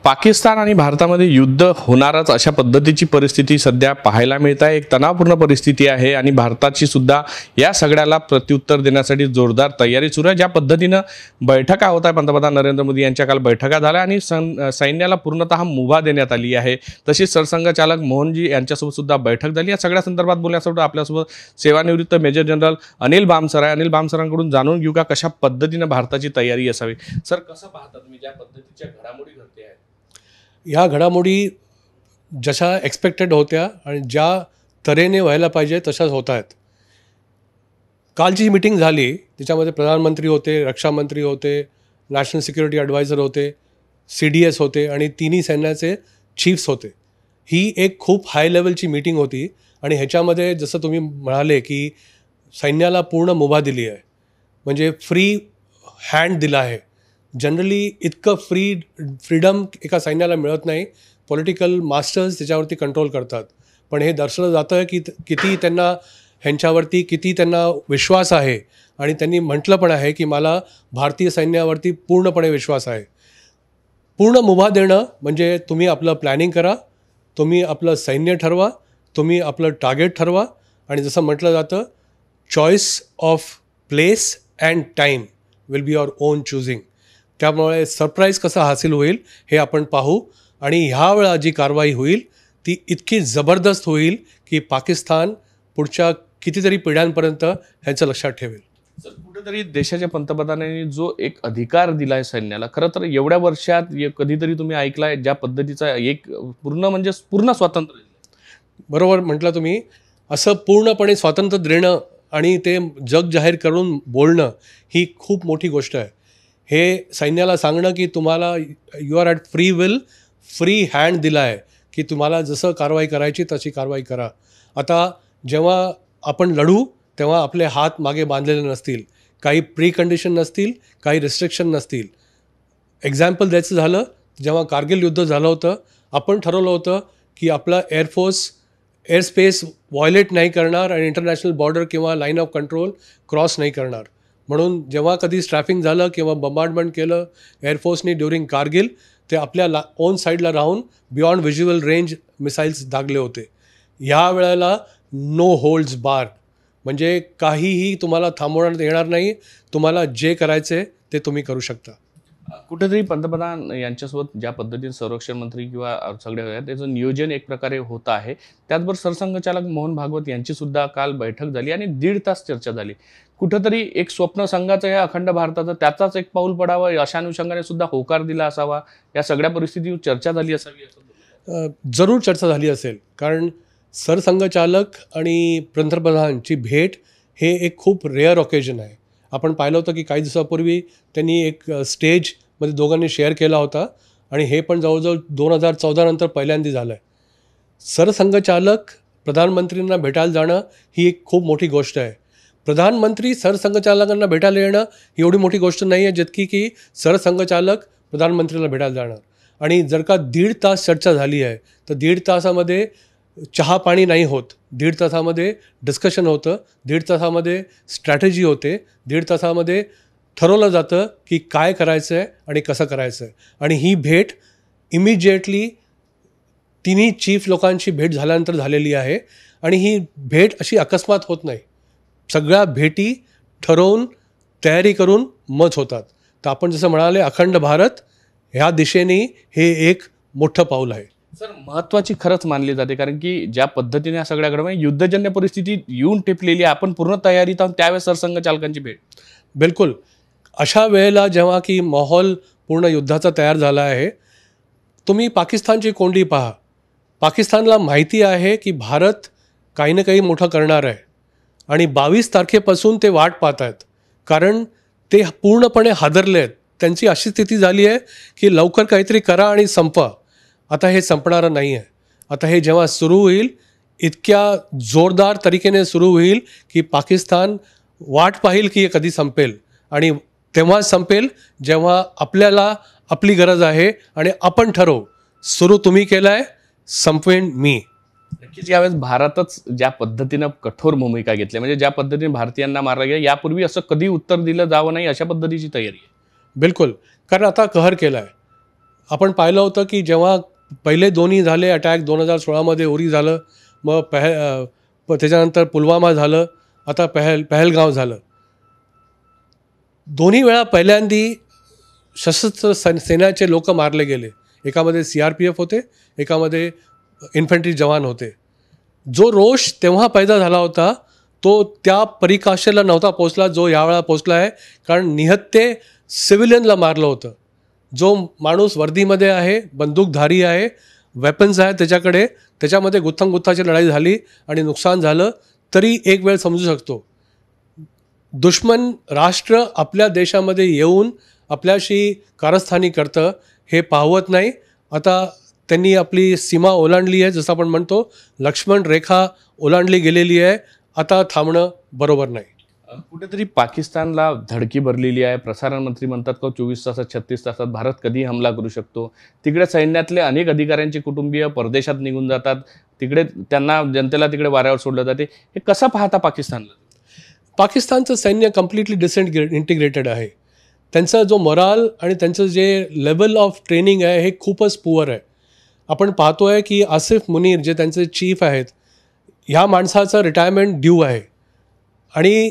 पाकिस्तान आणि भारतामध्ये युद्ध होणारच अशा पद्धतीची परिस्थिती सध्या पाहायला मिळत आहे। एक तणावपूर्ण परिस्थिती आहे आणि भारताची सुद्धा या सगळ्याला प्रत्युत्तर देण्यासाठी जोरदार तयारी सुरू आहे। ज्या पद्धतीने बैठका होत आहे, पंतप्रधान नरेंद्र मोदी यांच्या काल बैठका झाल्या आणि सैन्याला पूर्णतः मुभा देण्यात आली आहे। तसेच सरसंघचालक मोहनजी यांच्यासोबत सुद्धा बैठक झाली। या सगळ्या संदर्भात बोलण्यासाठी आपल्यासोबत सेवानिवृत्त मेजर जनरल अनिल बामसर अनिल बामसरांकडून जाणून घेऊ का कशा पद्धतीने भारताची तयारी असावी। सर, कसं पाहता तुम्ही ज्या पद्धतीच्या घडामोडी घडते आहेत? ह्या घडामोडी जशा एक्सपेक्टेड होत्या आणि ज्या तऱ्हेने व्हायला पाहिजे तशाच होत आहेत। कालची मीटिंग झाली त्याच्यामध्ये प्रधानमंत्री होते, रक्षामंत्री होते, नॅशनल सिक्युरिटी ॲडवायझर होते, CDS होते आणि तिन्ही सैन्याचे चीफ्स होते। ही एक खूप हाय लेवलची मीटिंग होती आणि ह्याच्यामध्ये जसं तुम्ही म्हणाले की सैन्याला पूर्ण मुभा दिली आहे, म्हणजे फ्री हँड दिला आहे। जनरली इतकं फ्रीडम एका सैन्याला मिळत नाही। पॉलिटिकल मास्टर्स त्याच्यावरती कंट्रोल करतात, पण हे दर्शवलं जातं की किती त्यांना ह्यांच्यावरती किती त्यांना विश्वास आहे आणि त्यांनी म्हटलं पण आहे की मला भारतीय सैन्यावरती पूर्णपणे विश्वास आहे। पूर्ण मुभा देणं म्हणजे तुम्ही आपलं प्लॅनिंग करा, तुम्ही आपलं सैन्य ठरवा, तुम्ही आपलं टार्गेट ठरवा आणि जसं म्हटलं जातं choice of place and time will be your on choosing. त्यामुळे सरप्राईज कसं हासिल होईल हे आपण पाहू आणि ह्या वेळा जी कारवाई होईल ती इतकी जबरदस्त होईल की पाकिस्तान पुढच्या कितीतरी पिढ्यांपर्यंत ह्याचं लक्षात ठेवेल। सर, कुठेतरी देशाच्या पंतप्रधानांनी जो एक अधिकार दिला आहे सैन्याला, खरं तर एवढ्या वर्षात कधीतरी तुम्ही ऐकलाय ज्या पद्धतीचा एक पूर्ण स्वातंत्र्य? बरोबर म्हटलं तुम्ही, असं पूर्णपणे स्वातंत्र्य देणं आणि ते जग जाहीर करून बोलणं ही खूप मोठी गोष्ट आहे। हे सैन्याला सांगणं की तुम्हाला you are at free will, free hand दिला आहे की तुम्हाला जसं कारवाई करायची तशी कारवाई करा। आता जेव्हा आपण लढू तेव्हा आपले हात मागे बांधलेले नसतील, काही प्री कंडिशन नसतील, काही रिस्ट्रिक्शन नसतील। एक्झाम्पल द्यायचं झालं, जेव्हा कारगिल युद्ध झालं होतं आपण ठरवलं होतं की आपला एअरफोर्स एअर स्पेस व्हायोलेट नाही करणार आणि इंटरनॅशनल बॉर्डर किंवा लाईन ऑफ कंट्रोल क्रॉस नाही करणार। म्हणून जेव्हा कधी स्ट्रॅफिंग झालं किंवा बंबार्डमेंट केलं एअरफोर्सनी ड्युरिंग कारगिल, ते आपल्या ओन साईडला राहून बियॉन्ड व्हिज्युअल रेंज मिसाईल्स दागले होते। ह्या वेळेला नो होल्ड्स बार्ड, म्हणजे काहीही तुम्हाला थांबवण्यात येणार नाही। तुम्हाला जे करायचे ते तुम्ही करू शकता। कुठेतरी पंतप्रधान यांच्यासोबत ज्या पद्धतीने संरक्षण मंत्री किंवा सगळे त्याचं नियोजन एक प्रकारे होत आहे, त्याचबरोबर सरसंघचालक मोहन भागवत यांची सुद्धा काल बैठक झाली आणि 1.5 तास चर्चा झाली। कुठेतरी एक स्वप्न संघाचं या अखंड भारताचं त्याचाच एक पाऊल पडावं अशा अनुषंगाने सुद्धा होकार दिला असावा, या सगळ्या परिस्थितीवर चर्चा झाली असावी असं? जरूर चर्चा झाली असेल, कारण सरसंघचालक आणि पंतप्रधानांची भेट हे एक खूप रेअर ऑकेजन आहे। आपण पाहिलं होतं की काही दिवसापूर्वी त्यांनी एक स्टेजमध्ये दोघांनी शेअर केला होता आणि हे पण जवळजवळ 2014 नंतर पहिल्यांदा झालं आहे। सरसंघचालक प्रधानमंत्रींना भेटायला जाणं ही एक खूप मोठी गोष्ट आहे। प्रधानमंत्री सरसंघचालकांना भेटायला येणं ही एवढी मोठी गोष्ट नाही आहे जितकी की सरसंघचालक प्रधानमंत्रीला भेटायला जाणार। आणि जर का 1.5 तास चर्चा झाली आहे तर 1.5 तासामध्ये चहा पाणी नाही होत, 1.5 तासामध्ये डिस्कशन होतं, 1.5 तासामध्ये स्ट्रॅटेजी होते, 1.5 तासामध्ये ठरवलं जातं की काय करायचं आहे आणि कसं करायचं आहे। आणि ही भेट इमिजिएटली तिन्ही चीफ लोकांची भेट झाल्यानंतर झालेली आहे आणि ही भेट अशी अकस्मात होत नाही। सगळ्या भेटी ठरवून तयारी करून मत होतात। तर आपण जसं म्हणाले अखंड भारत ह्या दिशेने हे एक मोठं पाऊल आहे। सर, महत्त्वाची खरंच मानली जाते, कारण की ज्या पद्धतीने या सगळ्या घडामोडी युद्धजन्य परिस्थिती येऊन टिपलेली आहे, आपण पूर्ण तयारीत आहोत, त्यावेळेस सरसंघचालकांची भेट। बिलकुल, अशा वेळेला जेव्हा की माहोल पूर्ण युद्धाचा तयार झाला आहे, तुम्ही पाकिस्तानची कोंडी पहा। पाकिस्तानला माहिती आहे की भारत काही ना काही मोठं करणार आहे आणि 22 तारखेपासून ते वाट पाहत आहेत, कारण ते पूर्णपणे हादरले आहेत। त्यांची अशी स्थिती झाली आहे की लवकर काहीतरी करा आणि संपवा। आता हे संपणारं नाही आहे। आता हे जेव्हा सुरू होईल इतक्या जोरदार तरीकेने सुरू होईल की पाकिस्तान वाट पाहिल की हे कधी संपेल आणि तेव्हा संपेल जेव्हा आपल्याला आपली गरज आहे आणि आपण ठरवू सुरू तुम्ही केलं आहे, संपवेन मी। नक्कीच यावेळेस भारतच ज्या पद्धतीनं कठोर भूमिका घेतली, म्हणजे ज्या पद्धतीने भारतीयांना मारलं गेलं, यापूर्वी असं कधी उत्तर दिलं जावं नाही अशा पद्धतीची तयारी आहे। बिलकुल, कारण आता कहर केला आहे। आपण पाहिलं होतं की जेव्हा पहिले दोन्ही झाले अटॅक 2016मध्ये उरी झालं, मग त्याच्यानंतर पुलवामा झालं, आता पहलगाव झालं. दोन्ही वेळा पहिल्यांदी सशस्त्र सेनाचे लोक मारले गेले. एकामध्ये CRPF होते, एकामध्ये इन्फंट्री जवान होते. जो रोष तेव्हा पैदा झाला होता तो त्या परिकाष्ठेला नव्हता पोचला जो यावेळा पोचला आहे. कारण निहत्ते सिव्हिलियनला मारलं होतं. जो माणूस वर्दीमध्ये आहे, बंदूकधारी आहे, वेपन्स आहे त्याच्याकडे, त्याच्यामध्ये गुत्थाची लढाई झाली आणि नुकसान झालं, तरी एक वेळ समजू शकतो. दुश्मन राष्ट्र आपल्या देशामध्ये येऊन आपल्याशी कारस्थानी करतं हे पाहवत नाही. आता त्यांनी आपली सीमा ओलांडली आहे, जसं आपण म्हणतो लक्ष्मण रेखा ओलांडली गेलेली आहे. आता थांबणं बरोबर नाही. कुठेतरी पाकिस्तानला धडकी भरलेली आहे. प्रसारण मंत्री म्हणतात का 24 तासात 36 तासात भारत कधीही हमला करू शकतो. तिकडे सैन्यातले अनेक अधिकाऱ्यांचे कुटुंबीय परदेशात निघून जातात. तिकडे त्यांना जनतेला तिकडे वाऱ्यावर सोडलं जाते. हे कसं पाहता पाकिस्तानला? पाकिस्तानचं सैन्य कम्प्लिटली इंटिग्रेटेड आहे. त्यांचा जो मोराल आणि त्यांचं जे लेवल ऑफ ट्रेनिंग आहे हे खूपच पुअर आहे. आपण पाहतोय की आसिफ मुनीर जे त्यांचे चीफ आहेत, ह्या माणसाचं रिटायरमेंट ड्यू आहे. आणि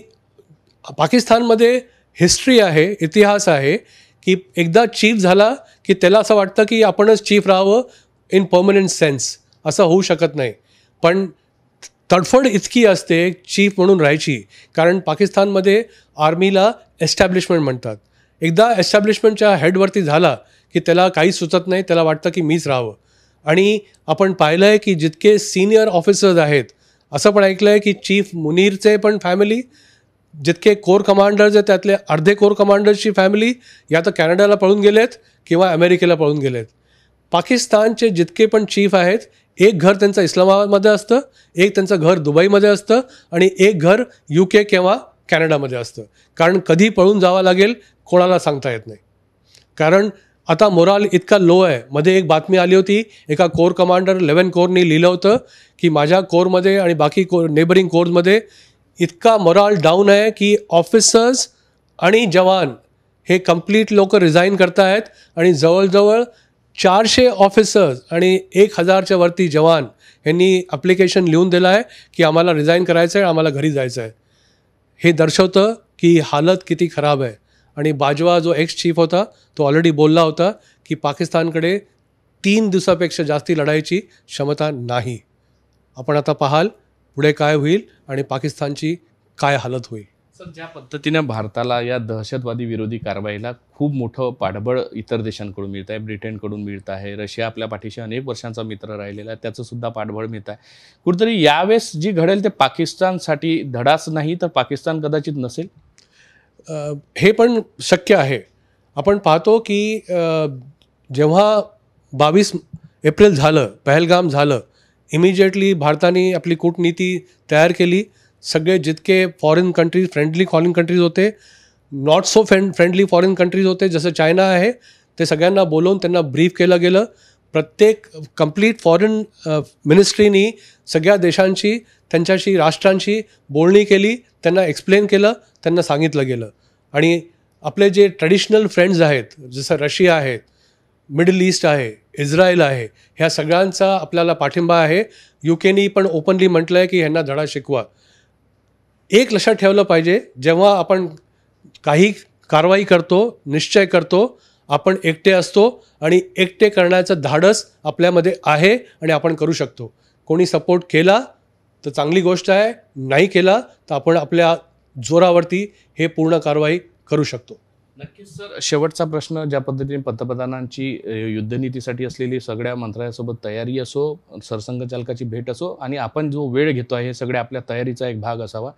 पाकिस्तानमध्ये हिस्ट्री आहे, इतिहास आहे की एकदा चीफ झाला की त्याला असं वाटतं की आपणच चीफ राहावं इन परमनंट सेन्स. असं होऊ शकत नाही. पण तडफड इतकी असते चीफ म्हणून राहायची, कारण पाकिस्तानमध्ये आर्मीला एस्टॅब्लिशमेंट म्हणतात. एकदा एस्टॅब्लिशमेंटच्या हेडवरती झाला की त्याला काही सुचत नाही, त्याला वाटतं की मीच राहावं. आणि आपण पाहिलं आहे की जितके सिनियर ऑफिसर्स आहेत, असं पण ऐकलं आहे की चीफ मुनीरचे पण फॅमिली, जितके कोर कमांडर्स आहेत त्यातले अर्धे कोर कमांडर्सची फॅमिली या तर कॅनडाला पळून गेलेत किंवा अमेरिकेला पळून गेलेत. पाकिस्तानचे जितके पण चीफ आहेत, एक घर त्यांचं इस्लामाबादमध्ये असतं, एक त्यांचं घर दुबईमध्ये असतं आणि एक घर UK किंवा कॅनडामध्ये असतं. कारण कधी पळून जावं लागेल कोणाला सांगता येत नाही. कारण आता मोराल इतका लो आहे. मध्ये एक बातमी आली होती, एका कोर कमांडर 11 कोरनी लिहिलं होतं की माझ्या कोरमध्ये आणि बाकी नेबरिंग कोर्समध्ये इतका मोराल डाऊन आहे की ऑफिसर्स आणि जवान हे कंप्लीट लोक रिझाईन करत आहेत. आणि जवळजवळ 400 ऑफिसर्स आणि 1000च्या वरती जवान यांनी ॲप्लिकेशन लिहून दिलं आहे की आम्हाला रिझाईन करायचं आहे, आम्हाला घरी जायचं आहे. हे दर्शवतं की हालत किती खराब आहे. आणि बाजवा जो एक्स चीफ होता तो ऑलरेडी बोलला होता की पाकिस्तानकडे 3 दिवसापेक्षा जास्ती लढायची क्षमता नाही. आपण आता पाहाल पुढे काय होईल आणि पाकिस्तानची काय हालत होईल. सर, ज्या पद्धतीनं भारताला या दहशतवादी विरोधी कारवाईला खूप मोठं पाठबळ इतर देशांकडून मिळत आहे, ब्रिटनकडून मिळत आहे, रशिया आपल्या पाठीशी अनेक वर्षांचा मित्र राहिलेला आहे, त्याचं सुद्धा पाठबळ मिळत आहे. कुठेतरी यावेळेस जी घडेल ते पाकिस्तानसाठी धडाच नाही तर पाकिस्तान कदाचित नसेल. हे पण शक्य आहे. आपण पाहतो की जेव्हा 22 एप्रिल झालं, पहलगाम झालं, इमिजिएटली भारताने आपली कूटनीती तयार केली. सगळे जितके foreign countries, friendly foreign countries होते, not so friendly foreign countries होते जसं चायना आहे, ते सगळ्यांना बोलवून त्यांना ब्रीफ केलं गेलं. प्रत्येक कंप्लीट फॉरेन मिनिस्ट्रीनी सगळ्या देशांची, त्यांच्याशी राष्ट्रांशी बोलणी केली, त्यांना एक्सप्लेन केलं, त्यांना सांगितलं गेलं. आणि आपले जे ट्रेडिशनल फ्रेंड्स आहेत, जसं रशिया आहे, मिडल ईस्ट आहे, इस्रायल आहे, ह्या सगळ्यांचा आपल्याला पाठिंबा आहे. UKनी पण ओपनली म्हटलं आहे की ह्यांना धडा शिकवा. एक लक्षात ठेवलं पाहिजे, जेव्हा आपण काही कारवाई करतो, निश्चय करतो, आपण एकटे असतो आणि एकटे करण्याचं धाडस आपल्यामध्ये आहे आणि आपण करू शकतो. कोणी सपोर्ट केला तर चांगली गोष्ट आहे, नाही केला तर आपण आपल्या जोरावरती हे पूर्ण कारवाई करू शकतो. नक्कीच सर, शेवटचा प्रश्न, ज्या पद्धतीने पंतप्रधानांची युद्धनीतीसाठी असलेली सगळ्या मंत्रालयासोबत तयारी असो, सरसंघचालकाची भेट असो आणि आपण जो वेळ घेतो आहे हे सगळे आपल्या तयारीचा एक भाग असावा.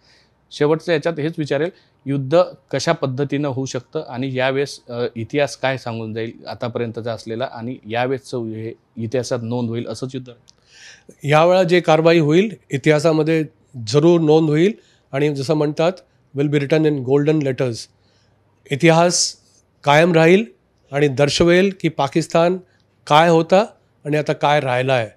शेवटचं याच्यात हेच विचारेल, युद्ध कशा पद्धतीनं होऊ शकतं आणि यावेळेस इतिहास काय सांगून जाईल आतापर्यंतचा असलेला आणि यावेळेसचं हे इतिहासात नोंद होईल असंच युद्ध? यावेळा जे कारवाई होईल इतिहासामध्ये जरूर नोंद होईल आणि जसं म्हणतात will be written in golden letters. इतिहास कायम राहील आणि दर्शवेल की पाकिस्तान काय होता आणि आता काय राहिला आहे.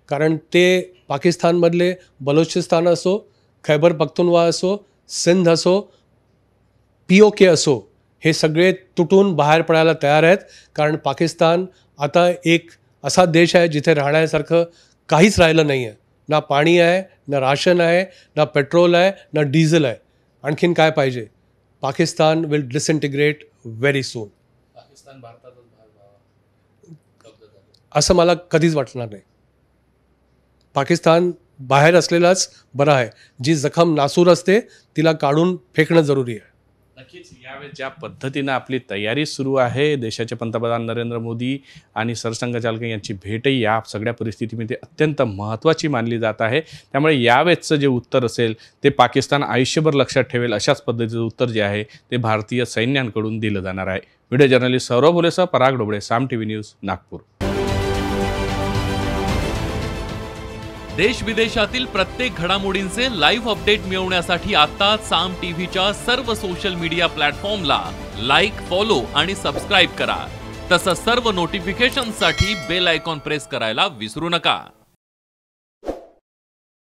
कारण ते पाकिस्तानमधले बलोचिस्तान असो, खैबर पख्तूनवा असो, सिंध असो, POK असो, हे सगळे तुटून बाहेर पडायला तयार आहेत. कारण पाकिस्तान आता एक असा देश आहे जिथे राहण्यासारखं काहीच राहिलं नाही आहे. ना पाणी आहे, ना राशन आहे, ना पेट्रोल आहे, ना डिझेल आहे. आणखीन काय पाहिजे? Pakistan will disintegrate very soon. असं मला कधीच वाटणार नाही. पाकिस्तान बाहेर असलेलाच बरं आहे. जी जखम नासूर असते तिला काढून फेकणं जरुरी आहे. नक्कीच यावेळेस ज्या पद्धतीनं आपली तयारी सुरू आहे, देशाचे पंतप्रधान नरेंद्र मोदी आणि सरसंघचालक यांची भेटही या सगळ्या परिस्थितीमध्ये अत्यंत महत्त्वाची मानली जात आहे. त्यामुळे यावेळेसचं जे उत्तर असेल ते पाकिस्तान आयुष्यभर लक्षात ठेवेल अशाच पद्धतीचं उत्तर जे आहे ते भारतीय सैन्यांकडून दिलं जाणार आहे. व्हिडिओ जर्नलिस्ट सौरभ भोलेसह पराग डोबळे, साम टीव्ही न्यूज, नागपूर. देश विदेशातील प्रत्येक घडामोडींचे लाईव्ह अपडेट मिळवण्यासाठी आता साम टीव्हीच्या सर्व सोशल मीडिया प्लॅटफॉर्मला लाईक, फॉलो आणि सबस्क्राईब करा. तसंच सर्व नोटिफिकेशनसाठी बेल आयकॉन प्रेस करायला विसरू नका.